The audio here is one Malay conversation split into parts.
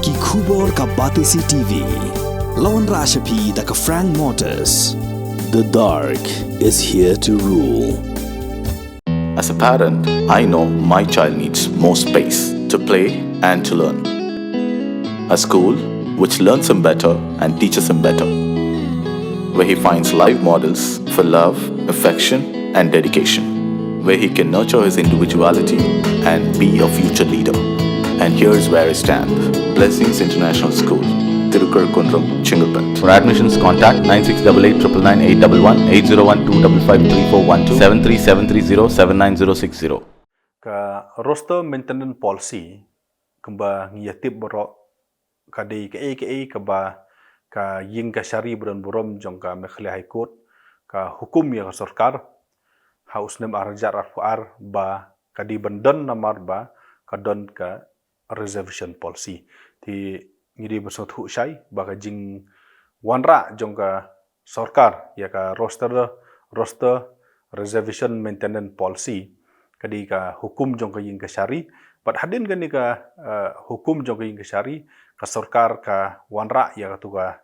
Ki Kubor ka Batisi TV. Lawan Rashapi da ka Frank Motors. The dark is here to rule. As a parent, I know my child needs more space to play and to learn. A school which learns him better and teaches him better, where he finds live models for love, affection, and dedication, where he can nurture his individuality and be a future leader. And here's where I stand. Blessings International School, Tirukurakkundram, Chingalpet. For admissions, contact 9688 801 255 3412 73730 Ka roster maintenance policy kemba ngiyatip borok kadai ke keba ka ying ka syari buran burom jong ka mekhli high court ka hukum ya ka sarkar haus nem arjar arfuar ba kadi bandan namar ba kadon ka reservation policy ti ngidi besot hu syai ba ka jing wanra jong ka sarkar ya ka roster reservation maintenance policy kadi ka hukum jong ka ying ka syari pat hadin gani ka hukum jong ka ying ka syari ka sarkar ka wanra ya ka tu ka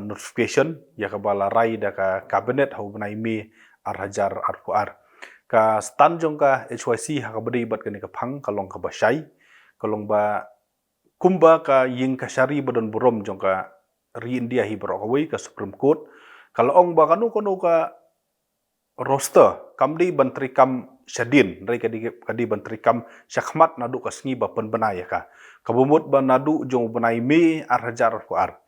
notification ya ka bala rai da ka cabinet hau benai me arhajar arfuar ka stan jong ka HYC ha ka bedi bat gani ka phang kalong ka basai kalong ba kumba ka ying ka syari badon burom jong ka ri India hi barokawai ka Supreme Court kalau ong ba kanu ka roster kamdi bantri kam syadin rai kadi bantri kam syakmat nadu ka sngi ba penbenai ka kabumut ba nadu jong benai me arhajar fuar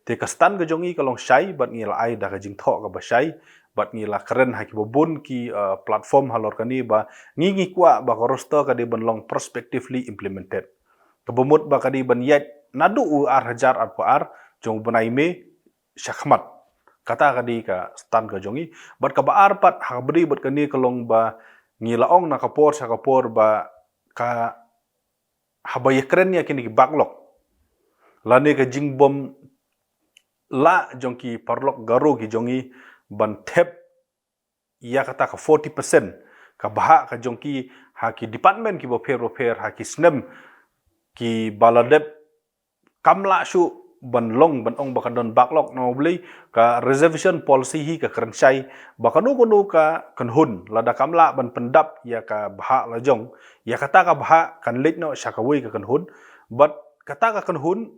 te kastan ka jongi kalong syai bat ngila ai da ka jing tho ka ba syai bat ngila keren ha ki bobun ki platform halor kani ba ngingi kwa ba ka roster kadi benlong prospectively implemented kabumut ba kadi ban yat nadu arhajar fuar jong benai me syakmat kata kadi ka stan ka jongi bat ka baar pat ha beri bat kani kalong ba ngilaong na kapor sa kapor ba ka habaya keren ya kini backlog lani ka jing bom la jongki parlok garo ki jongi ban tep ya kata ka 40% ka baha ka jongki ha ki department ki boper ha ki snem ki baladep kamla shu ban long ban ong bakadon backlog no beli ka reservation policy hi ka kerensyai bakanu kunu ka kanhun lada kamla ban pendap ya ka baha lajong ya kata ka baha kan lit no syakawi ka kanhun but kata ka kanhun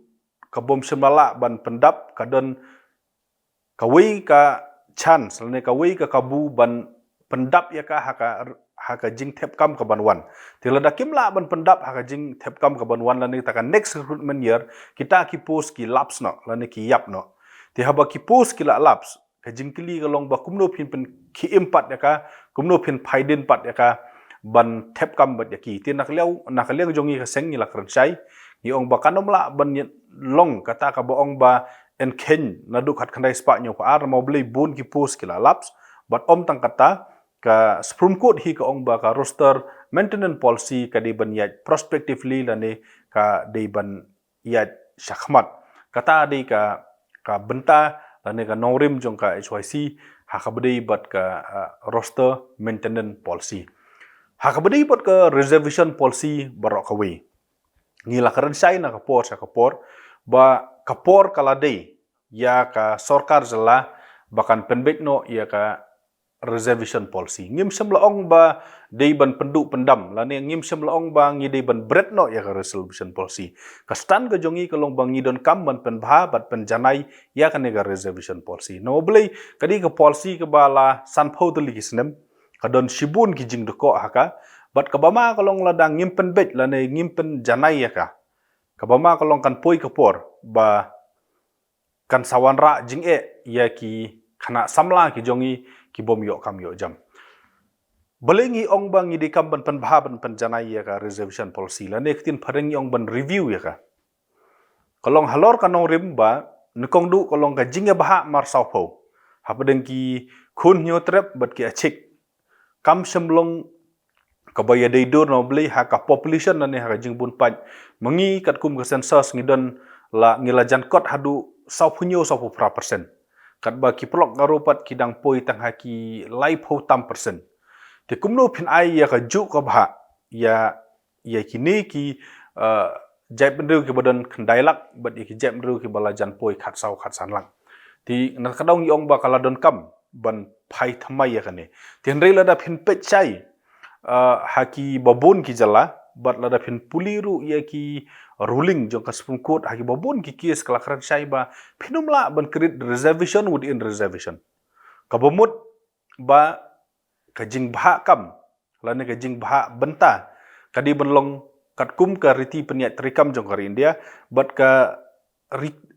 ka bom semala ban pendap kadon kawi ka chance lane kawi ka kabu ban pendap ya ka haka jing tep kam ka banwan tilada kimla ban pendap haka jing tep kam ka banwan lane taka next recruitment year kita ki post ki laps no lane ki yap no ti haba ki post ki la laps ka jing kili ka long ba kumno pin ki impat ya ka kumno pin phaidin pat ya ka ban tep kam bat ya ki ti naklew jongi ka seng ni la kranchai ni ong ba kanom la ban long kata ka boong ba en ken naduk hat khandai spa nyo pa ar mo blei bun ki post ki la laps but om tang kata ka Supreme Court hi ka ong ba ka roster maintenance policy ka di ban yat prospectively lane ka di ban yat syakmat kata di ka benta lane ka nongrim jong ka HYC ha ka bedi bat ka roster maintenance policy ha ka bedi bat ka reservation policy barok kawi ngila karen sai na kapor sa kapor ba kapor kaladei ya ka sarkar jela bakan penbek no ya ka reservation policy ngim semlaong ba dei ban pendu pendam lani ngim semlaong ba ngi dei ban bret no ya ka reservation policy kastan ka jongi kalong bang ngidon kam ban penbha bat penjanai ya ka nega reservation policy no blei kadi ka policy ka bala sanpho tuli kisnem kadon shibun ki jing deko haka bat kabama kalong ladang ngim penbet lani ngim pen janai ya ka kabama kalong kan poi kapor ba kan sawanra jing ya ki khana samla ki jongi ki bom yo kam yo jam belengi ong bang ngidi kam ban penbha ban penjanai ya ka reservation policy la nektin pharengi ong ban review ya ka kalong halor kanong rim ba nekong du kalong ka jinga baha mar saupo hapadeng ki khun nyo trep bat ki achik kam semlong kabaya deidur no beli ha ka population na ne ha jing bun pat mengi kat kum ka census ngidon la ngilajan kot hadu 20% kat ba ki plok garopat kidang poi tang haki lai pho tam persen te kumno phin ai ya ka ju ka bha ya kini ki jai penriu ki badan kendailak bat ki jai penriu ki balajan poi khat sau khat sanlang ti na kadong yong ba kala don kam ban phai thamai ya kane tin rei lada phin pe chai haki babon ki jala bat lada phin puliru ya ki ruling jong ka Supreme Court haki babon ki case kalakran chai ba phinumla ban create reservation within reservation kabomut ba kajing bha kam lane kajing bha benta kadi benlong katkum ka riti peniat terikam jong kari India bat ka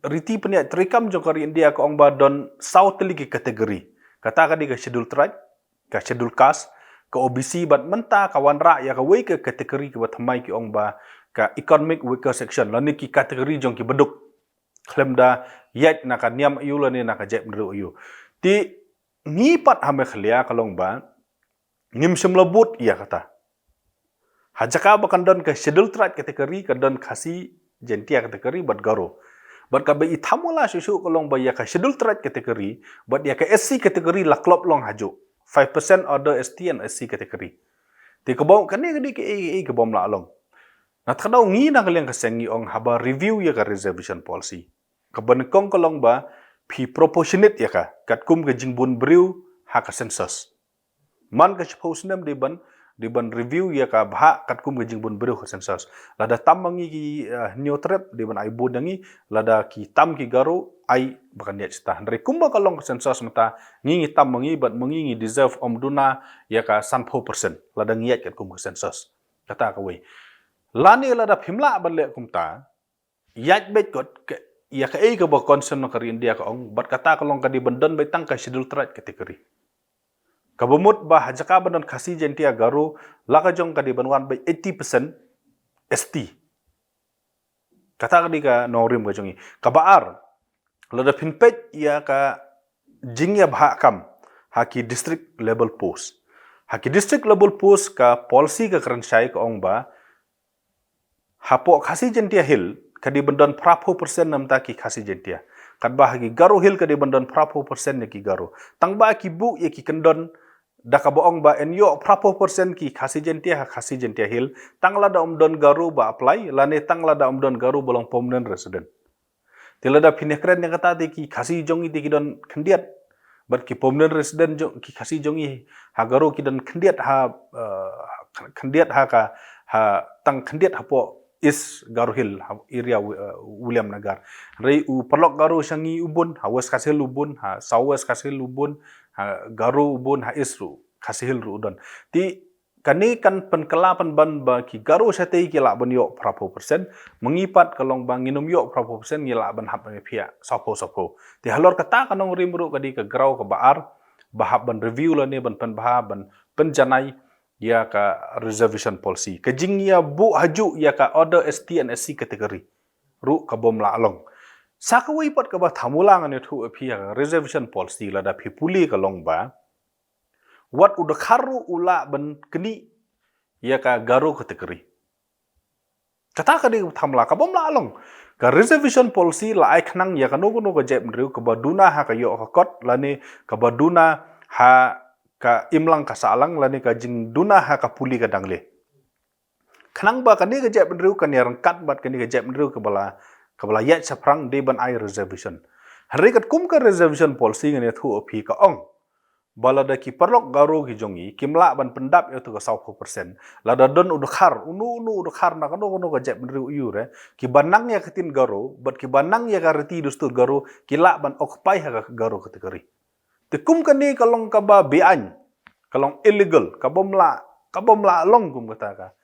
riti peniat terikam jong kari India ko ong ba don south ligi kategori kata kadi ka schedule tribe ka schedule caste ka OBC bat menta kawan ra ya ka wei ke kategori ke bathamai ki ong ba ka economic weaker section lani ki kategori jong ki beduk klem da yat na ka niam yu lani na ka jep nru yu ti ngipat hame khlia kalong ba ngim semlebut ya kata hajaka bakan don ke schedule tribe kategori ka don khasi jentia kategori bat garo bat ka be ithamula susu kolong ba ya ka schedule tribe kategori bat ya ka SC kategori laklop long haju 5% order ST and SC kategori ti ko bom kani kadi ke bom la long na thadau ngi na kaleng ka sengi ong haba review ya ka reservation policy ka ban kong kolong ba phi proportionate ya ka katkum ke jingbun briu ha ka census man ka suppose nam di ban review ya ka bha katkum ke jingbun briu ka census lada tamangi ki neotrep di ban ai bodangi lada ki tam ki garo ai bakan dia cita dari kumba kalong ka census mata ngingi tamangi bat mengingi deserve omduna ya ka 100% lada ngiat katkum ka census kata ka wei lani lada phimla ban le kumta yat bet kot ya ka ei ka ba concern no kari India ka ong bat kata kalong ka di bandan bai tang ka schedule tribe kategori kabumut ba hajaka bandan khasi jentia garu laka jong ka di banwan bai 80% ST kata ka di ka norim ka jongi kabaar lada pinpet ya ka jingya bha kam haki district level post haki district level post ka policy ka kranchai ka ong ba hapo khasi jentia hill kadi bandan 40% namta ki khasi jentia kat bah ki garo hill kadi bandan 40% ne ki garo tang ba ki bu ye ki kendon da ka boong ba enyo 40% ki khasi jentia hill tang la da don garo ba apply lane tang la da don garo bolong permanent resident tila da pinekren yang kata ki khasi jongi ki don kendiat bat ki permanent resident ki khasi jongi ha garo ki don kendiat ha ka tang kendiat hapo is Garo Hill area William Nagar rei u perlok Garo sangi ubun ha west kasil ubun ha southwest kasil ubun ha Garo ubun ha isru kasil udon ti kani kan penkelapan ban ba ki Garo satei ki la ban yo 40% mengipat kalong bang nginum yo 40% ngila ban hap me pia sopo ti halor kata kanong rimru kadi ka grau ka baar bahap ban review la ni ban pen bahap ban penjanai ya ka reservation policy kajing ya bu haju ya ka order ST and SC kategori ru ka bom la along sakawai pat ka ba thamulang ne thu aphi ya reservation policy la da phi puli ka long ba wat udah kharu ula ban keni ya ka Garo kategori kata ka di thamla ka bom la along ka reservation policy la ai khnang ya ka no ka jep nriu ka baduna ha ka yo ka kot la ni ka baduna ha ka imlang ka salang lani ka jing duna ha ka puli ka dangle khnang ba kani ka jep nriu kan yang kat bat kani ka jep nriu ka bala yat saprang de ban ai reservation hari kat kum ka reservation policy ngani thu ophi ka ong bala da ki perlok Garo ki jongi kimla ban pendap yo tu ka 100% lada don udakhar unu udakhar na kano ka jep nriu yu re ki banang ya katin Garo bat ki banang ya ka reti dustur Garo kila ban occupy ha ka Garo kategori tekum kani kalong kaba bean kalong illegal kabom la long kum kata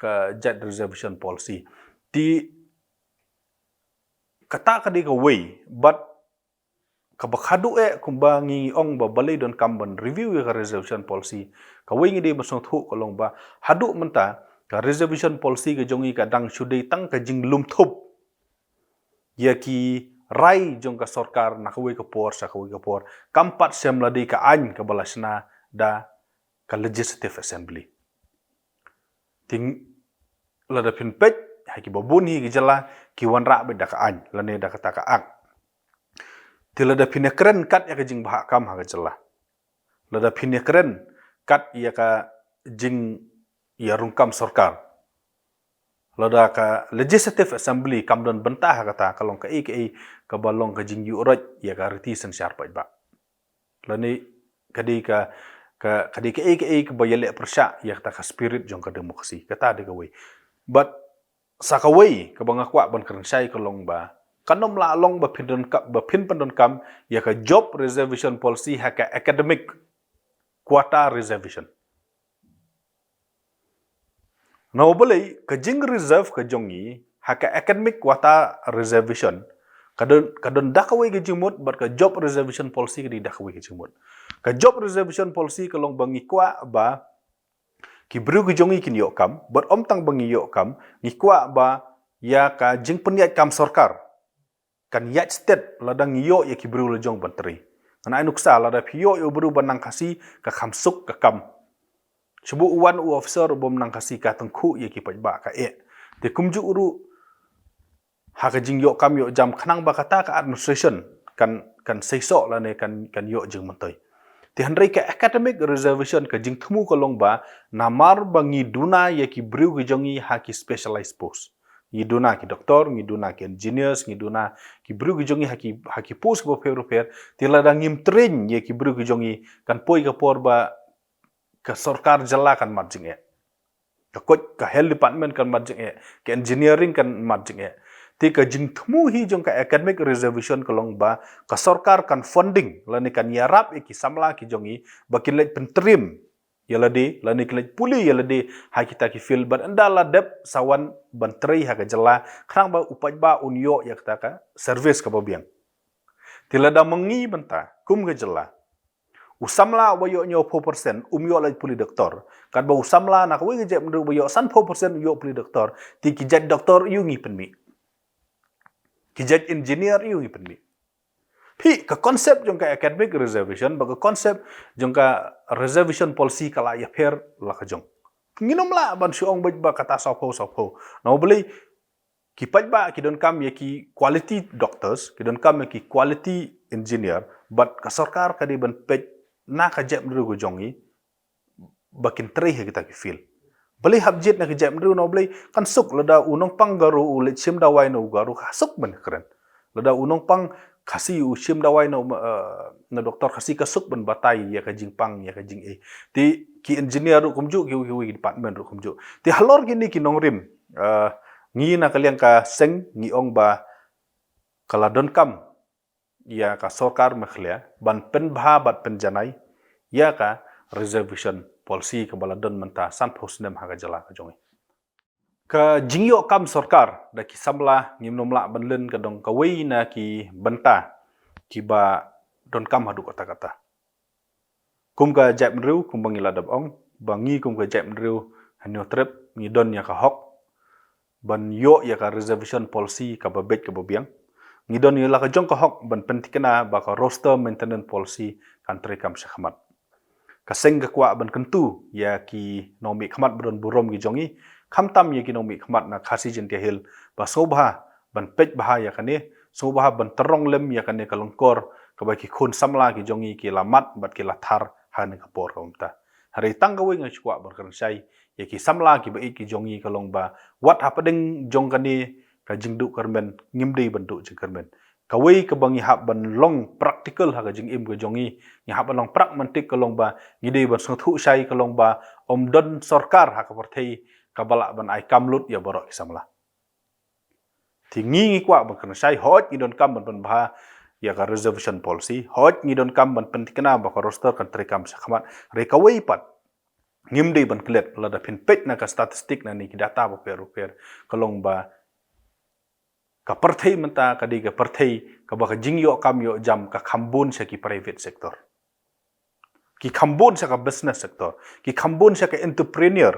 ka jet reservation policy ti kata kadi ka way but kabakhadu kumba ngi ong ba balai don kamban review ka reservation policy ka way ngi de masong thu kalong ba hadu menta ka reservation policy ka jongi ka dang shudai tang ka jinglum thup ya ki rai jong ka sarkar nakawai ka por kampat semladi ka an ka balasna da ka legislative assembly ting lada pinpet haki babun hi gejala ki wanra be da ka an lane da kata ka ak tilada pinekren kat ya ka jing bah kam ha gejala lada pinekren kat ya ka jing ya rungkam sarkar Lada ka Legislative Assembly kam don bentah kata kalong ka ka balong ka jing uraj ya ka reti sen syar pa ba. Lani kadi ka kadi ka bayale persya ya kata ka spirit jong ka demokrasi kata de kawai. But sakawai ka banga kwa ban kern sai kalong ba kanom la long ba pin pendon kam ya ka job reservation policy ha ka academic quota reservation. Now boleh ka jing reserve ka jongi ha ka academic quota reservation kadon dakawai ke jimut but ka job reservation policy ke di dakawai ke jimut. Ka job reservation policy kalong bangi kwa ba ki bru ke jongi kin yok kam but tang bangi yok kam ni kwa ba ya ka jing peniat kam sarkar kan yat state ladang yok ya ki bru le jong bantri. Kana nuksa lada pio yo bru banang kasi ka khamsuk ka kam. Cebu uwan officer bom nang kasi ka tengku ya ki ba ka te kumju uru ha ka jing yok kam yok jam khanang ba kata ka administration kan seisok la ne kan yok jing mentai ti handrai ka academic reservation ka jing thmu ko long ba namar bangi duna ya ki briu ki jongi ha ki specialized post ngi duna ki doktor ngi duna ki engineers ngi duna ki briu ki jongi ha ki post ko fer ti la dang ngim train ya ki briu ki jongi kan poi ka por ba ka sarkar jalla kan marjing ka ka health department kan marjing ka engineering kan marjing ti ka jing thmu hi jong ka academic reservation kolong ba ka sarkar kan funding lani kan yarap ki samla ki jongi bakin lek pentrim yalade lani klek puli yalade ha kita ki fil ban andala dep sawan bantri ha ka jala khrang ba upaj ba unyo ya kata ka service ka babiang tilada mengi benta kum ka jala usamla wayo nyo 4% umyo lek puli doktor kan ba usamla nak wi je mru wayo san 4% yo puli doktor ti ki jad doktor yu ngi penmi kijat engineer yu ngi penmi pi ka konsep jong ka academic reservation ba ka konsep jong ka reservation policy kala ya pher la ka jong nginom la ban siong ba kata sopo no beli ki pajba ki don kam ya ki quality doctors ki don kam ya ki quality engineer but ka sarkar ka di ban pej na ka jep ndu go jongi bakin tri he kita ki feel beli habjit na kejap mru no beli kan suk lada unong pang garu ulit sim dawai no garu suk ben keren lada unong pang kasi u sim dawai no na doktor kasi ka suk ben batai ya ka jing pang ya ka jing ti ki engineer ru kumju ki department ru kumju ti halor gini ki nong rim ngi na kaliang ka seng ngi ong ba kala don kam ya ka sarkar mekhlia ban pen bha bat pen janai ya ka reservation policy ke baladon menta san posnem haga jala ka jongi ka jingyo kam sarkar da ki samla ngimnomla banlen ka dong ka wei na ki benta ki ba don kam hadu kata kum ka jap mriu kum bangi ladap ong bangi kum ka jap mriu hanyo trip ngi don ya ka hok ban yo ya ka reservation policy ka babet ka babiang ngi don ya la ka jong ka hok ban pentikena ba ka roster maintenance policy country kam syahmat kaseng ka kwa ban kentu ya ki nomi khmat bron burom gi jongi khamtam ya ki nomi khmat na khasi jin hil ba sobha ban pej bah ya kane sobha ban terong lem ya kane kalongkor ka ba ki khun samla ki jongi ki lamat bat ki lathar han ka por omta hari tanggawe ngai kwa ban kan sai ya ki samla ki ba ki jongi kalong ba wat hapadeng jong kane ka jingdu karmen ngimdei bantu jing karmen kawai kebangi hab ban long practical ha jing im ke jongi ni hab long pragmatic kalong ba ngide ban sungthu sai kalong ba don sarkar ha ka parthei kabala ban ai kamlut ya borok samla thi ngi kwa ban kan sai hot ni don kam ban bha ya ka reservation policy hot ni don kam ban pentikna ba ka roster kan trekam sakhamat re kawai pat ngimde ban klet la da pin pet na ka statistik na ni ki data ba per kalong ba ka parthei menta kadi ka parthei ka ba ka jingyo kam yo jam ka khambun sa ki private sector ki khambun sa ka business sector ki khambun sa ka entrepreneur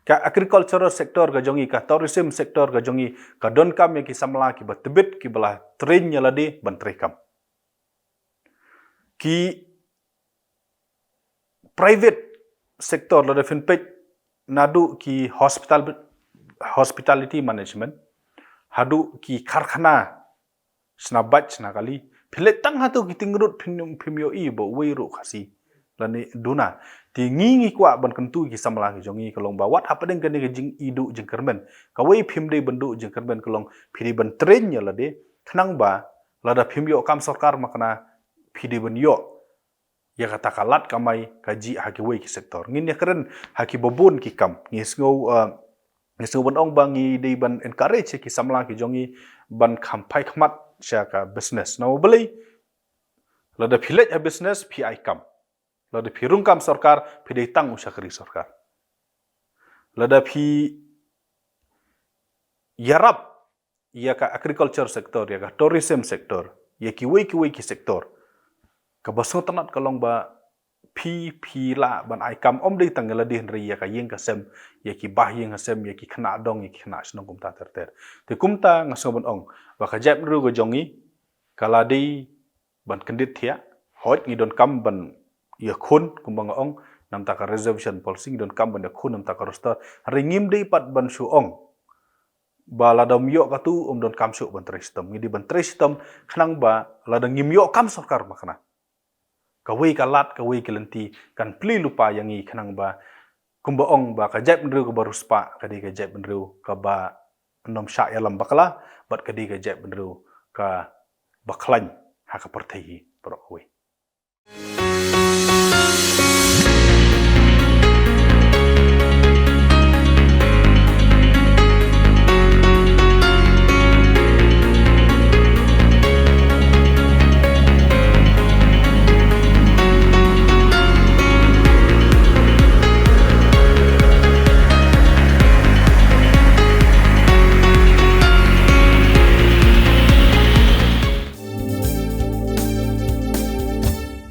ka agricultural sector ka jongi ka tourism sector ka jongi ka don kam ya ki samla ki batbit ki bala train nya lade ban trekam ki private sector lade finpet nadu ki hospitality management hadu ki karkhana snabat snakali philetang hatu ki tingrut phimyo I bo weiru khasi lani duna Tingi kuat ban kentu ki samlang jongi kelong bawat apa deng kene jing idu jing kermen kawai phim de bendu jing kermen kelong phidi ban train nya lade khnang ba lada phim yo kam sarkar makna phidi ban yo ya kata kalat kamai kaji haki wei ki sektor ngin ya keren haki bobun ki kam ngisngau ban ong bangi de ban encourage ki samlang ki jongi ban khampai khmat sya ka business no beli lada philet a business pi ai kam lada phi rungkam sarkar phi dei tang usakri sarkar lada phi yarap ya ka agriculture sector ya ka tourism sector ya ki wei ki sector ka basung tanat kalong ba phi la ban ai kam om dei tang la din ri ya ka yeng ka sem ya ki bah yeng sem ya ki khna dong ya ki khna snong kum ta ter te kumta ngaso ban ong ba ka jap ru go jongi kala dei ban kendit thia hot ngi don kam ban ya khun kumbang ong nam ta ka reservation policy don kam ban ya khun nam ta ka roster ringim dei pat ban su ong ba ladam yo ka tu don kam su ban tristem ngi di ban tristem khnang ba ladang ngim yo kam sarkar makna kawai kalat kawai kelenti kan pli lupa yang i khnang ba kumba ong ba ka jap nru ka baruspa ka di ka jap nru ka ba nom sha ya lam bakla bat ka di ka jap nru ka baklan ha ka perthei pro kawai